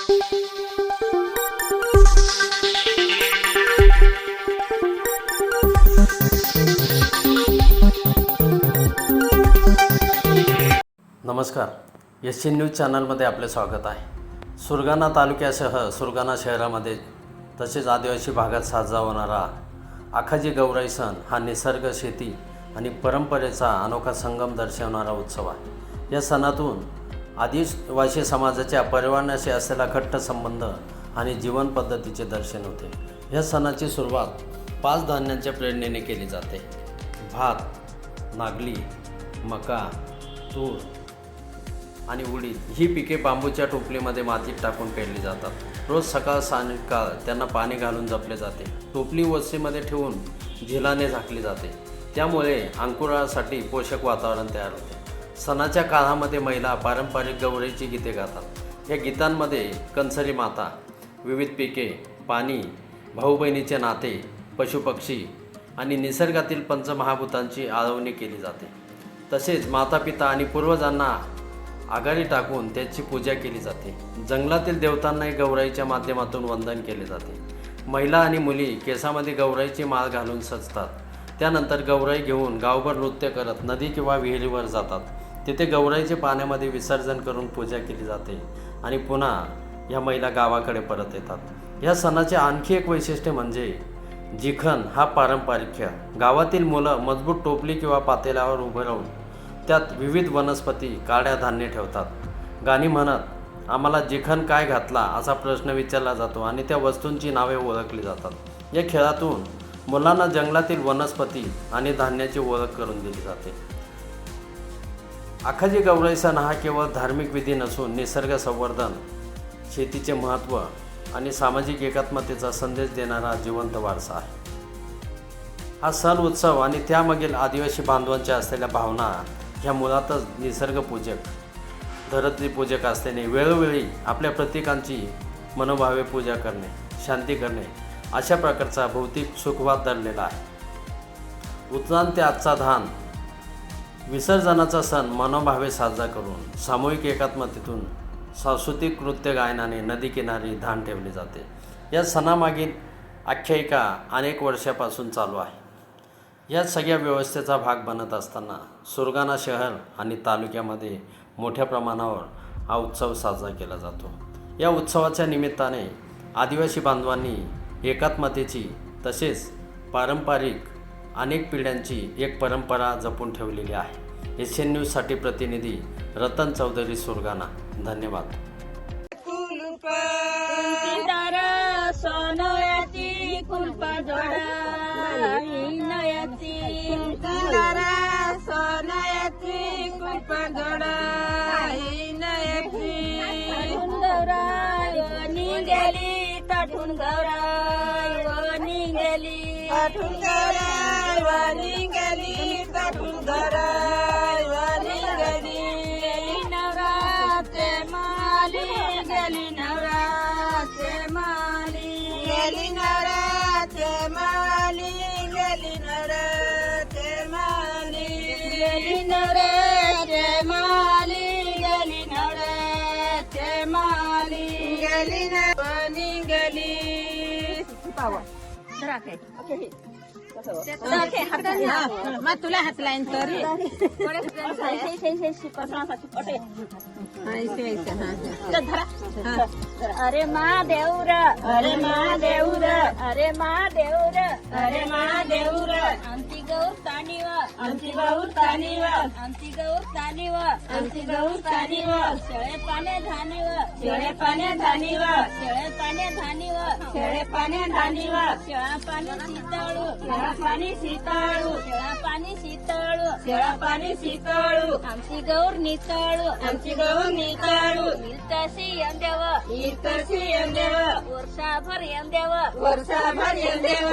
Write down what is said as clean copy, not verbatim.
नमस्कार, SN news चॅनलमध्ये आपले स्वागत आहे। सुरगाणा तालुक्यासह सुरगाणा शहरामध्ये तसेच आदिवासी भागात साजरा होणारा आखाजी गौराई सण हा निसर्ग, शेती आणि परंपरेचा अनोखा संगम दर्शवणारा उत्सव आहे। या सणातून आदिवासी समाजाच्या पर्यावरणाशी असलेला घट्ट संबंध आणि जीवन पद्धतीचे दर्शन होते। या सणाची सुरुवात 5 धान्यांच्या प्रेरणेने केली जाते। भात, नागली, मका, तूर आणि उडीद ही पिके बांबूच्या टोपलीमध्ये मातीत टाकून पेरली जातात। रोज सकाळ सायंकाळ त्यांना पाणी घालून जपले जाते। टोपली वस्तीमध्ये ठेवून झिलाने झाकली जाते, त्यामुळे अंकुरासाठी पोषक वातावरण तयार होते। सणाच्या काळामध्ये महिला पारंपरिक गौराईची गीते गातात। या गीतांमध्ये कंसरी माता, विविध पिके, पाणी, भाऊ बहिणीचे नाते, पशुपक्षी आणि निसर्गातील पंचमहाभूतांची आळवणी केली जाते। तसेच मातापिता आणि पूर्वजांना आघाडी टाकून त्याची पूजा केली जाते। जंगलातील देवतांनाही गौराईच्या माध्यमातून वंदन केले जाते। महिला आणि मुली केसामध्ये गौराईची माळ घालून सजतात। त्यानंतर गौराई घेऊन गावभर नृत्य करत नदी किंवा विहिरीवर जातात। तिथे गौराईचे पाण्यामध्ये विसर्जन करून पूजा केली जाते आणि पुन्हा या महिला गावाकडे परत येतात। या सणाचे आणखी एक वैशिष्ट्य म्हणजे जिखण हा पारंपरिक खेळ। गावातील मुलं मजबूत टोपली किंवा पातेल्यावर उभं राहून त्यात विविध वनस्पती, काड्या, धान्य ठेवतात। गाणी म्हणत आम्हाला जिखण काय घातला असा प्रश्न विचारला जातो आणि त्या वस्तूंची नावे ओळखली जातात। या खेळातून मुलांना जंगलातील वनस्पती आणि धान्याची ओळख करून दिली जाते। आखाजी गौराई सण हा केवळ धार्मिक विधी नसून निसर्ग संवर्धन, शेतीचे महत्त्व आणि सामाजिक एकात्मतेचा संदेश देणारा जिवंत वारसा आहे। हा सण उत्सव आणि त्यामागील आदिवासी बांधवांच्या असलेल्या भावना ह्या मुळातच निसर्गपूजक, धरत्रीपूजक असल्याने वेळोवेळी आपल्या प्रतीकांची मनोभावे पूजा करणे, शांती करणे अशा प्रकारचा भौतिक सुखवाद दडलेला आहे। उत्साह ते आजचा धान विसर्जनाचा सण मनोभावे साजरा करून सामूहिक एकात्मतेतून सांस्कृतिक नृत्य गायनाने नदी किनारी धान ठेवले जाते। या सणामागील आख्यायिका अनेक वर्षापासून चालू आहे। या सगळ्या व्यवस्थेचा भाग बनत असताना सुरगाणा शहर आणि तालुक्यामध्ये मोठ्या प्रमाणावर हा उत्सव साजरा केला जातो। या उत्सवाच्या निमित्ताने आदिवासी बांधवांनी एकात्मतेची तसेच पारंपरिक अनेक पिढ्यांची एक परंपरा जपून ठेवलेली आहे। SN न्यूजसाठी प्रतिनिधी रतन चौधरी, सुरगाणा। धन्यवाद। ताठून गौराई वनी गेली, ताठून गौराई वनी गेली, ताठून गौराई वनी गेली। नवराचे माली गेली, नवराचे माली गेली, नवराचे माली गेली, नवराचे माली गेली, नवराचे माली गेली, नवराचे माली गेली, वनी गेली। मग तुला हात लाईन तर अरे महादेवर, अरे महादेवर, अरे महादेवर, अरे महादेवर। आमची गौर तानीव, आमची गौर तानीव, आमची गौर तानीव, आमची गौर तानीव। शेळे पाने धानीव, शेळे पाने धानीव, शेळे पाने धानीव, शेळे पाने धानीव। शेळा पाणी शीतळू, शेळा पाणी शीतळू, शेळा पाणी शीतळू, शेळा पाणी शीतळू। आमची गौर नितळू, आमची गौर नितळू। इतशी यंदेव, इतशी यंदेव, वर्षाभर यंदेव, वर्षाभर यंदेव।